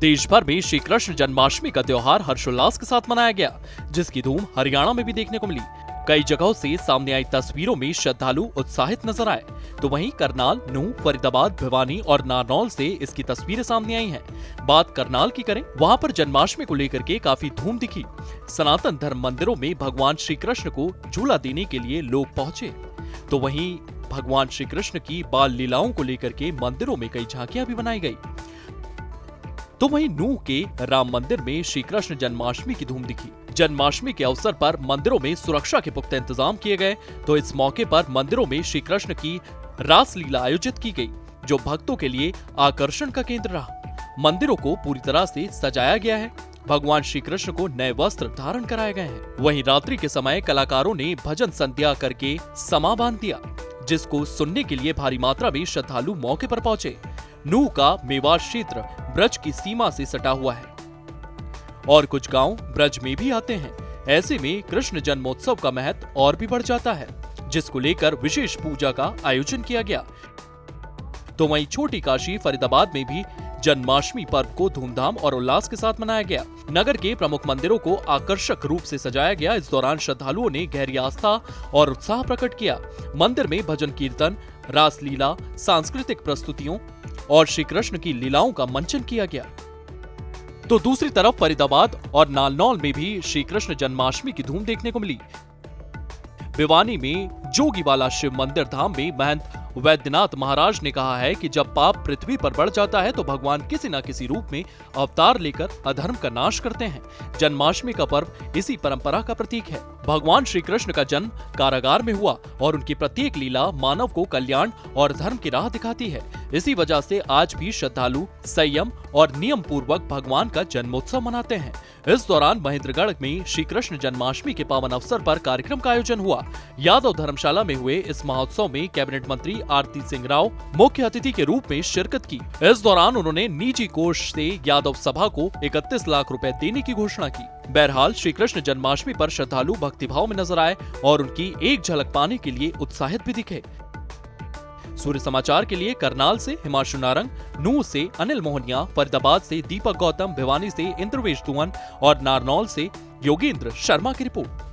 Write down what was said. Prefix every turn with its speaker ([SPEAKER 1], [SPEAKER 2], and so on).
[SPEAKER 1] देश भर में श्री कृष्ण जन्माष्टमी का त्योहार हर्षोल्लास के साथ मनाया गया, जिसकी धूम हरियाणा में भी देखने को मिली। कई जगहों से सामने आई तस्वीरों में श्रद्धालु उत्साहित नजर आए, तो वहीं करनाल, नूंह, फरीदाबाद, भिवानी और नारनौल से इसकी तस्वीरें सामने आई हैं। बात करनाल की करें, वहां पर जन्माष्टमी को लेकर के काफी धूम दिखी। सनातन धर्म मंदिरों में भगवान श्री कृष्ण को झूला देने के लिए लोग पहुंचे, तो वहीं भगवान श्री कृष्ण की बाल लीलाओं को लेकर के मंदिरों में कई झांकियां भी बनाई गई। तो वहीं नूंह के राम मंदिर में श्री कृष्ण जन्माष्टमी की धूम दिखी। जन्माष्टमी के अवसर पर मंदिरों में सुरक्षा के पुख्ता इंतजाम किए गए, तो इस मौके पर मंदिरों में श्री कृष्ण की रासलीला आयोजित की गई, जो भक्तों के लिए आकर्षण का केंद्र रहा। मंदिरों को पूरी तरह से सजाया गया है। भगवान श्री कृष्ण को नए वस्त्र धारण कराए गए हैं। वहीं रात्रि के समय कलाकारों ने भजन संध्या करके समा बांध दिया, जिसको सुनने के लिए भारी मात्रा में श्रद्धालु मौके पर पहुंचे। नूंह का मेवाड़ क्षेत्र ब्रज की सीमा से सटा हुआ है और कुछ गांव ब्रज में भी आते हैं। ऐसे में कृष्ण जन्मोत्सव का महत्व और भी बढ़ जाता है, जिसको लेकर विशेष पूजा का आयोजन किया गया। तो वहीं छोटी काशी फरीदाबाद में भी जन्माष्टमी पर्व को धूमधाम और उल्लास के साथ मनाया गया। नगर के प्रमुख मंदिरों को आकर्षक रूप से सजाया गया। इस दौरान श्रद्धालुओं ने गहरी आस्था और उत्साह प्रकट किया। मंदिर में भजन कीर्तन, रासलीला, सांस्कृतिक प्रस्तुतियों और श्री कृष्ण की लीलाओं का मंचन किया गया। तो दूसरी तरफ फरीदाबाद और नारनौल में भी श्री कृष्ण जन्माष्टमी की धूम देखने को मिली। भिवानी में जोगीवाला शिव मंदिर धाम में महंत वैद्यनाथ महाराज ने कहा है कि जब पाप पृथ्वी पर बढ़ जाता है तो भगवान किसी न किसी रूप में अवतार लेकर अधर्म का नाश करते हैं। जन्माष्टमी का पर्व इसी परंपरा का प्रतीक है। भगवान श्री कृष्ण का जन्म कारागार में हुआ और उनकी प्रत्येक लीला मानव को कल्याण और धर्म की राह दिखाती है। इसी वजह से आज भी श्रद्धालु संयम और नियम पूर्वक भगवान का जन्मोत्सव मनाते हैं। इस दौरान महेंद्रगढ़ में श्री कृष्ण जन्माष्टमी के पावन अवसर पर कार्यक्रम का आयोजन हुआ। यादव धर्मशाला में हुए इस महोत्सव में कैबिनेट मंत्री आरती सिंह राव मुख्य अतिथि के रूप में शिरकत की। इस दौरान उन्होंने निजी कोष से यादव सभा को 31 लाख रुपए देने की घोषणा की। बहरहाल श्री कृष्ण जन्माष्टमी पर श्रद्धालु भक्तिभाव में नजर आए और उनकी एक झलक पाने के लिए उत्साहित भी दिखे। सूर्य समाचार के लिए करनाल से हिमांशु नारंग, नूंह से अनिल मोहनिया, फरीदाबाद से दीपक गौतम, भिवानी से इंद्रवेश दुवन और नारनौल से योगेंद्र शर्मा की रिपोर्ट।